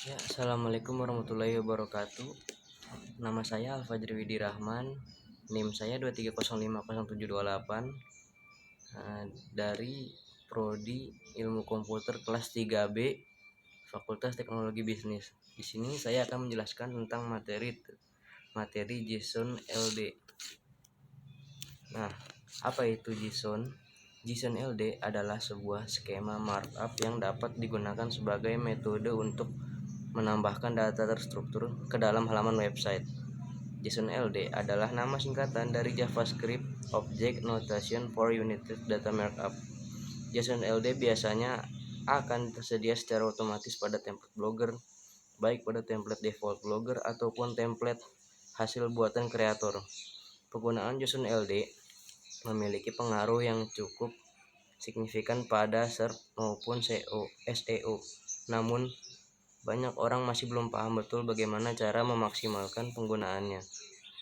Ya, assalamualaikum warahmatullahi wabarakatuh. Nama saya Alfajri Widi Rahman. NIM saya 2305078. Dari Prodi Ilmu Komputer kelas 3B, Fakultas Teknologi Bisnis. Di sini saya akan menjelaskan tentang materi JSON LD. Nah, apa itu JSON? JSON LD adalah sebuah skema markup yang dapat digunakan sebagai metode untuk menambahkan data terstruktur ke dalam halaman website. JSON LD adalah nama singkatan dari JavaScript Object Notation for United Data Markup. JSON LD biasanya akan tersedia secara otomatis pada template Blogger, baik pada template default Blogger ataupun template hasil buatan kreator. Penggunaan JSON LD memiliki pengaruh yang cukup signifikan pada SERP maupun SEO. Namun, banyak orang masih belum paham betul bagaimana cara memaksimalkan penggunaannya.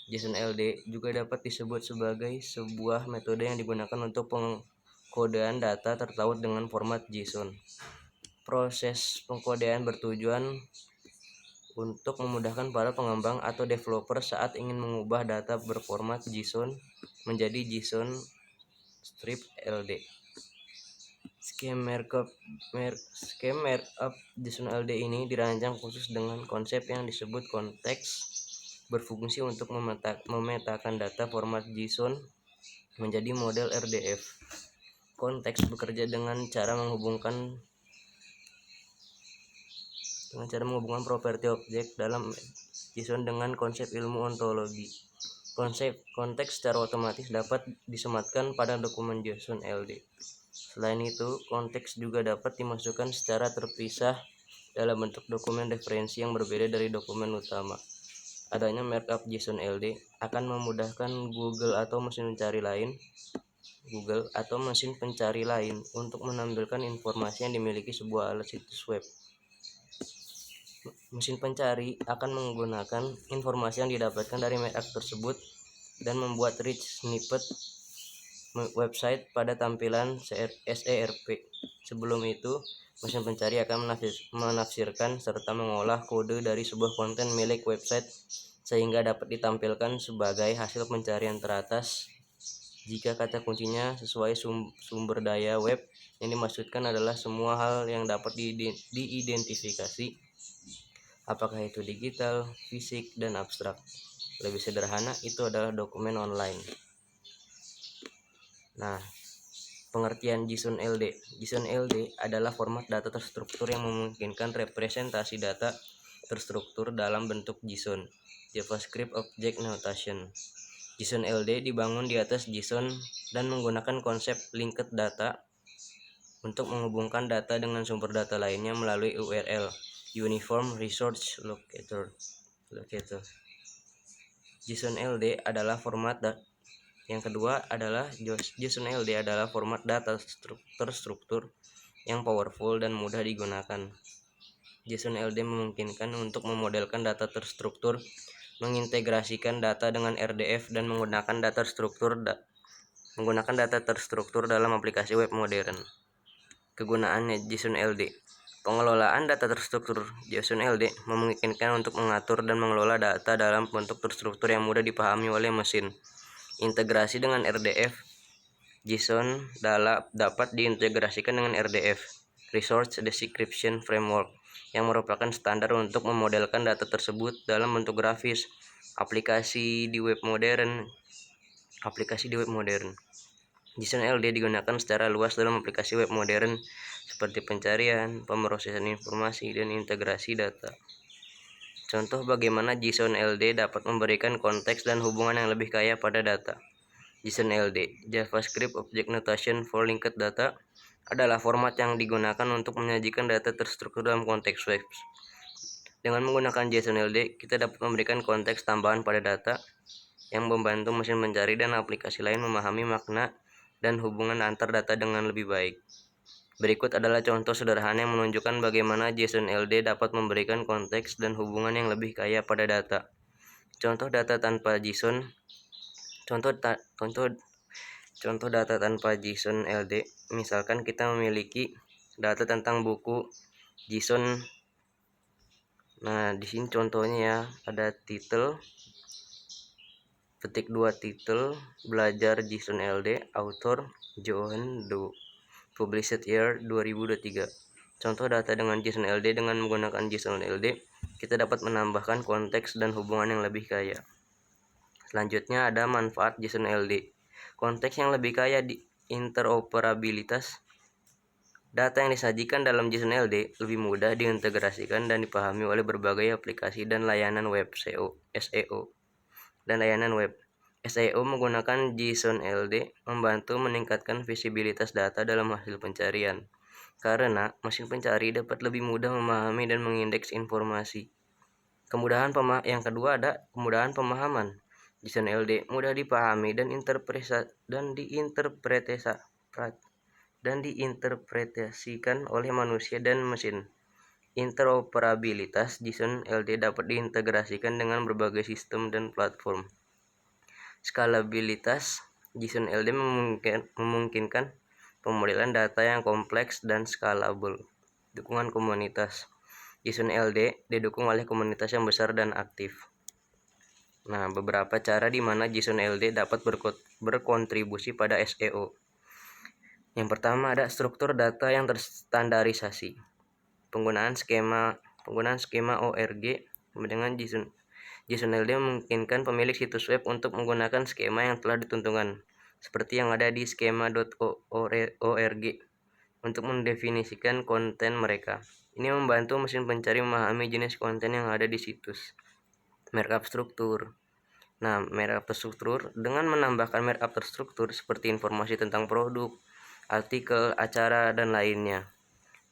JSON LD juga dapat disebut sebagai sebuah metode yang digunakan untuk pengkodean data tertaut dengan format JSON. Proses pengkodean bertujuan untuk memudahkan para pengembang atau developer saat ingin mengubah data berformat JSON menjadi JSON strip LD. Scheme markup JSON LD ini dirancang khusus dengan konsep yang disebut konteks, berfungsi untuk memetakan data format JSON menjadi model RDF. Konteks bekerja dengan cara menghubungkan properti objek dalam JSON dengan konsep ilmu ontologi. Konteks secara otomatis dapat disematkan pada dokumen JSON LD. Selain itu, konteks juga dapat dimasukkan secara terpisah dalam bentuk dokumen referensi yang berbeda dari dokumen utama. Adanya markup JSON LD akan memudahkan Google atau mesin pencari lain untuk menampilkan informasi yang dimiliki sebuah alat situs web. Mesin pencari akan menggunakan informasi yang didapatkan dari markup tersebut dan membuat rich snippet website pada tampilan SERP. Sebelum itu, mesin pencari akan menafsirkan serta mengolah kode dari sebuah konten milik website sehingga dapat ditampilkan sebagai hasil pencarian teratas jika kata kuncinya sesuai sumber daya web. Yang dimaksudkan adalah semua hal yang dapat diidentifikasi, apakah itu digital, fisik, dan abstrak. Lebih sederhana, itu adalah dokumen online. Nah, pengertian JSON LD. JSON LD adalah format data terstruktur yang memungkinkan representasi data terstruktur dalam bentuk JSON, JavaScript Object Notation. JSON LD dibangun di atas JSON dan menggunakan konsep linked data untuk menghubungkan data dengan sumber data lainnya melalui URL, Uniform Resource Locator. JSON LD adalah format JSON LD adalah format data terstruktur yang powerful dan mudah digunakan. JSON LD memungkinkan untuk memodelkan data terstruktur, mengintegrasikan data dengan RDF, dan menggunakan data terstruktur dalam aplikasi web modern. Kegunaannya JSON LD. Pengelolaan data terstruktur JSON LD memungkinkan untuk mengatur dan mengelola data dalam bentuk terstruktur yang mudah dipahami oleh mesin. Integrasi dengan RDF. JSON dapat diintegrasikan dengan RDF, Resource Description Framework, yang merupakan standar untuk memodelkan data tersebut dalam bentuk grafis. Aplikasi di web modern. JSON LD digunakan secara luas dalam aplikasi web modern seperti pencarian, pemrosesan informasi, dan integrasi data. Contoh bagaimana JSON LD dapat memberikan konteks dan hubungan yang lebih kaya pada data. JSON LD, JavaScript Object Notation for Linked Data, adalah format yang digunakan untuk menyajikan data terstruktur dalam konteks web. Dengan menggunakan JSON LD, kita dapat memberikan konteks tambahan pada data yang membantu mesin pencari dan aplikasi lain memahami makna dan hubungan antar data dengan lebih baik. Berikut adalah contoh sederhana yang menunjukkan bagaimana JSON LD dapat memberikan konteks dan hubungan yang lebih kaya pada data. Contoh data tanpa JSON. Contoh data tanpa JSON LD. Misalkan kita memiliki data tentang buku JSON Nah, di sini contohnya ya, ada titel, petik 2 titel, belajar JSON LD, author Johan Do, published year 2023. Contoh data dengan JSON LD. Dengan menggunakan JSON LD, kita dapat menambahkan konteks dan hubungan yang lebih kaya. Selanjutnya ada manfaat JSON LD. Konteks yang lebih kaya di interoperabilitas. Data yang disajikan dalam JSON LD lebih mudah diintegrasikan dan dipahami oleh berbagai aplikasi dan layanan web SEO dan layanan web. SEO menggunakan JSON LD membantu meningkatkan visibilitas data dalam hasil pencarian, karena mesin pencari dapat lebih mudah memahami dan mengindeks informasi. Yang kedua ada kemudahan pemahaman. JSON LD mudah dipahami dan diinterpretasikan oleh manusia dan mesin. Interoperabilitas JSON LD dapat diintegrasikan dengan berbagai sistem dan platform. Skalabilitas JSON LD memungkinkan pemodelan data yang kompleks dan skalabel. Dukungan komunitas. JSON LD didukung oleh komunitas yang besar dan aktif. Nah, beberapa cara di mana JSON LD dapat berkontribusi pada SEO. Yang pertama ada struktur data yang terstandarisasi. Penggunaan skema ORG dengan JSON LD memungkinkan pemilik situs web untuk menggunakan skema yang telah ditentukan, seperti yang ada di skema.org, untuk mendefinisikan konten mereka. Ini membantu mesin pencari memahami jenis konten yang ada di situs. Markup struktur. Nah, markup terstruktur dengan menambahkan markup terstruktur seperti informasi tentang produk, artikel, acara, dan lainnya.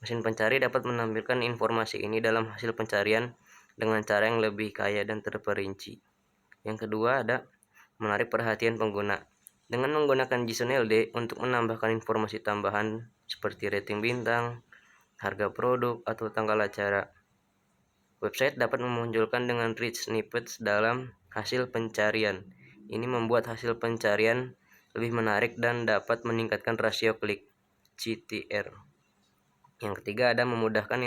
Mesin pencari dapat menampilkan informasi ini dalam hasil pencarian dengan cara yang lebih kaya dan terperinci. Yang kedua ada menarik perhatian pengguna. Dengan menggunakan JSON LD untuk menambahkan informasi tambahan seperti rating bintang, harga produk, atau tanggal acara. Website dapat memunculkan dengan rich snippets dalam hasil pencarian. Ini membuat hasil pencarian lebih menarik dan dapat meningkatkan rasio klik CTR. Yang ketiga ada memudahkan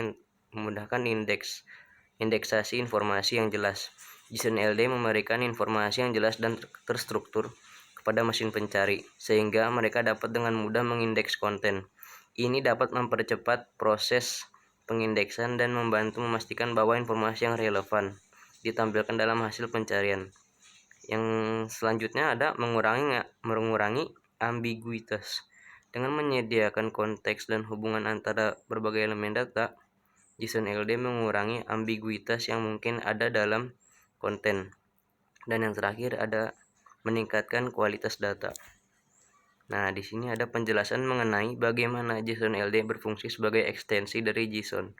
indeksasi informasi yang jelas. JSON LD memberikan informasi yang jelas dan terstruktur kepada mesin pencari, sehingga mereka dapat dengan mudah mengindeks konten. Ini dapat mempercepat proses pengindeksan dan membantu memastikan bahwa informasi yang relevan ditampilkan dalam hasil pencarian. Yang selanjutnya ada mengurangi ambiguitas. Dengan menyediakan konteks dan hubungan antara berbagai elemen data, JSON LD mengurangi ambiguitas yang mungkin ada dalam konten. Dan yang terakhir ada meningkatkan kualitas data. Nah, di sini ada penjelasan mengenai bagaimana JSON LD berfungsi sebagai ekstensi dari JSON.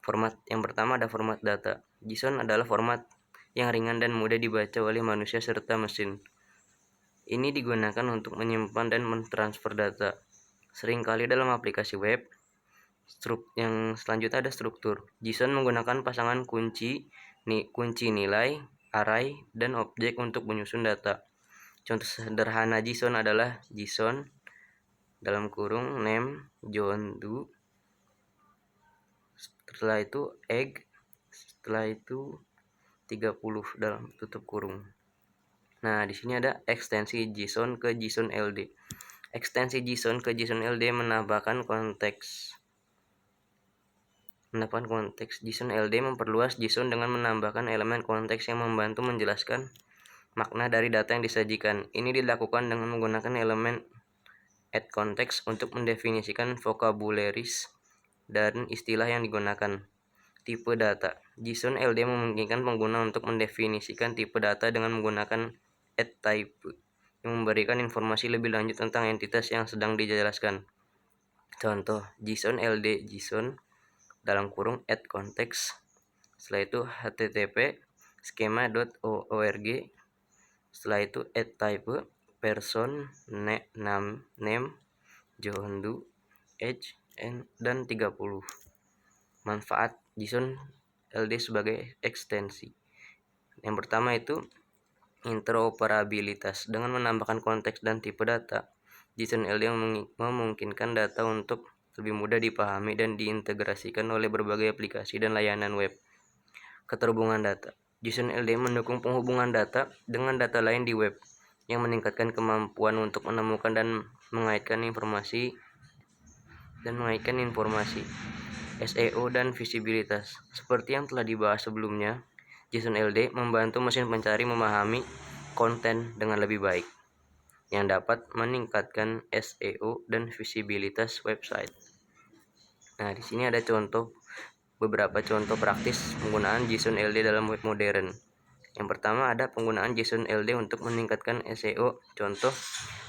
Format yang pertama ada format data. JSON adalah format yang ringan dan mudah dibaca oleh manusia serta mesin. Ini digunakan untuk menyimpan dan mentransfer data. Seringkali dalam aplikasi web. Yang selanjutnya ada struktur. JSON menggunakan pasangan kunci nilai, array, dan objek untuk menyusun data. Contoh sederhana JSON adalah JSON dalam kurung name John Doe, setelah itu egg, setelah itu 30 dalam tutup kurung. Nah, di sini ada ekstensi JSON ke JSON LD. Ekstensi JSON ke JSON LD menambahkan konteks JSON LD memperluas JSON dengan menambahkan elemen konteks yang membantu menjelaskan makna dari data yang disajikan. Ini dilakukan dengan menggunakan elemen add context untuk mendefinisikan vocabularies dan istilah yang digunakan. Tipe data. JSON LD memungkinkan pengguna untuk mendefinisikan tipe data dengan menggunakan add type yang memberikan informasi lebih lanjut tentang entitas yang sedang dijelaskan. Contoh JSON LD JSON dalam kurung add context, setelah itu http skema.org, setelah itu add type person name John Doe age dan 30. Manfaat JSON LD sebagai ekstensi. Yang pertama itu interoperabilitas. Dengan menambahkan konteks dan tipe data, JSON LD memungkinkan data untuk lebih mudah dipahami dan diintegrasikan oleh berbagai aplikasi dan layanan web. Keterhubungan data. JSON LD mendukung penghubungan data dengan data lain di web yang meningkatkan kemampuan untuk menemukan dan mengaitkan informasi SEO dan visibilitas. Seperti yang telah dibahas sebelumnya, JSON LD membantu mesin pencari memahami konten dengan lebih baik, yang dapat meningkatkan SEO dan visibilitas website. Nah, di sini ada beberapa contoh praktis penggunaan JSON LD dalam web modern. Yang pertama ada penggunaan JSON LD untuk meningkatkan SEO. Contoh,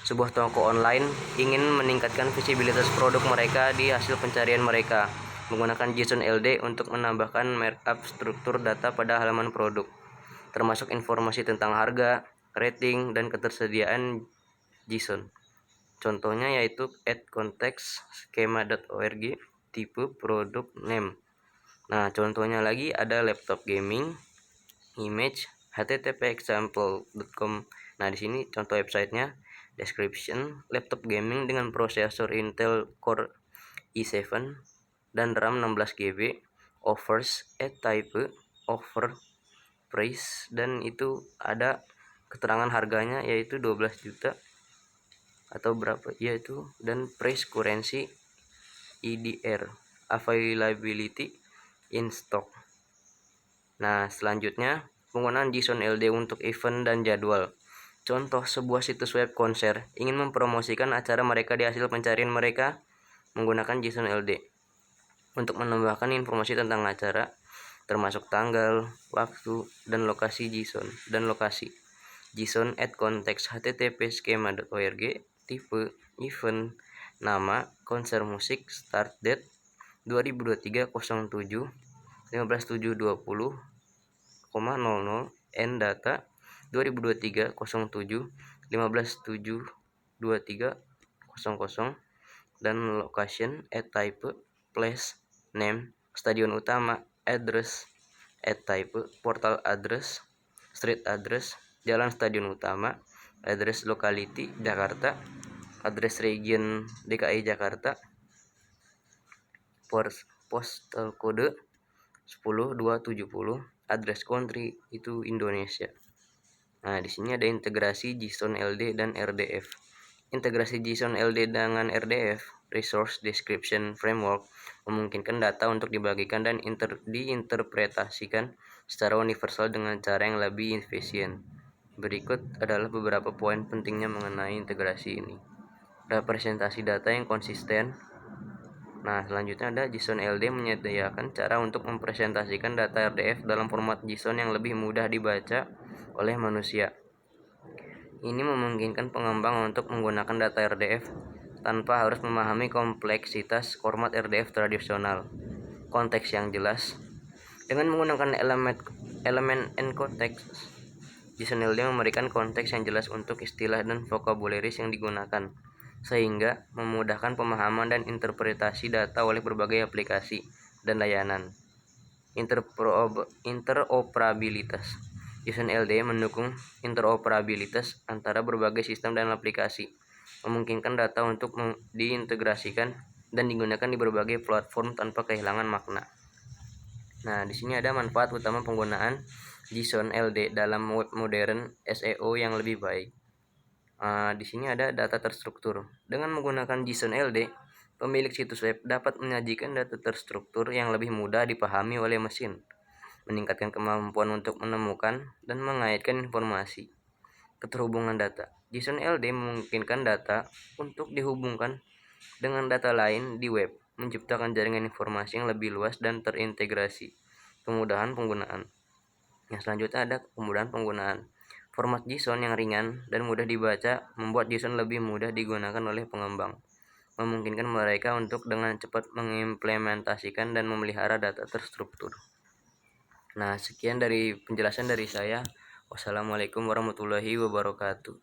sebuah toko online ingin meningkatkan visibilitas produk mereka di hasil pencarian mereka, menggunakan JSON LD untuk menambahkan markup struktur data pada halaman produk, termasuk informasi tentang harga, rating, dan ketersediaan JSON. Contohnya yaitu add context schema.org tipe produk name. Nah, contohnya lagi ada laptop gaming, image, http://example.com. Nah, di sini contoh websitenya, description, laptop gaming dengan prosesor Intel Core i7 dan RAM 16GB, offers, type, offer, price, dan itu ada keterangan harganya yaitu 12 juta atau berapa yaitu, dan price currency EDR, availability in stock. Nah, selanjutnya penggunaan JSON LD untuk event dan jadwal. Contoh, sebuah situs web konser ingin mempromosikan acara mereka di hasil pencarian mereka menggunakan JSON LD untuk menambahkan informasi tentang acara, termasuk tanggal, waktu, dan lokasi JSON JSON add context http schema.org tipe event nama konser musik start date 2023 07 15720 end data 2023 07 15/7/23 dan location type place name stadion utama address type portal address street address jalan stadion utama address locality Jakarta address region DKI Jakarta postal kode 10270 address country itu Indonesia. Nah, di sini ada integrasi JSON LD dan RDF. Integrasi JSON LD dengan RDF, Resource Description Framework, memungkinkan data untuk dibagikan dan diinterpretasikan secara universal dengan cara yang lebih efisien. Berikut adalah beberapa poin pentingnya mengenai integrasi ini. Representasi data yang konsisten. Nah, selanjutnya ada JSON LD menyediakan cara untuk mempresentasikan data RDF dalam format JSON yang lebih mudah dibaca oleh manusia. Ini memungkinkan pengembang untuk menggunakan data RDF tanpa harus memahami kompleksitas format RDF tradisional. Konteks yang jelas. Dengan menggunakan elemen encotext, JSON LD memberikan konteks yang jelas untuk istilah dan vocabularies yang digunakan, sehingga memudahkan pemahaman dan interpretasi data oleh berbagai aplikasi dan layanan. Interoperabilitas. JSON LD mendukung interoperabilitas antara berbagai sistem dan aplikasi, memungkinkan data untuk diintegrasikan dan digunakan di berbagai platform tanpa kehilangan makna. Nah, di sini ada manfaat utama penggunaan JSON LD dalam web modern SEO yang lebih baik. Di sini ada data terstruktur. Dengan menggunakan JSON LD, pemilik situs web dapat menyajikan data terstruktur yang lebih mudah dipahami oleh mesin, meningkatkan kemampuan untuk menemukan dan mengaitkan informasi. Keterhubungan data. JSON LD memungkinkan data untuk dihubungkan dengan data lain di web, menciptakan jaringan informasi yang lebih luas dan terintegrasi. Kemudahan penggunaan. Yang selanjutnya ada kemudahan penggunaan. Format JSON yang ringan dan mudah dibaca membuat JSON lebih mudah digunakan oleh pengembang, memungkinkan mereka untuk dengan cepat mengimplementasikan dan memelihara data terstruktur. Nah, sekian dari penjelasan dari saya. Wassalamualaikum warahmatullahi wabarakatuh.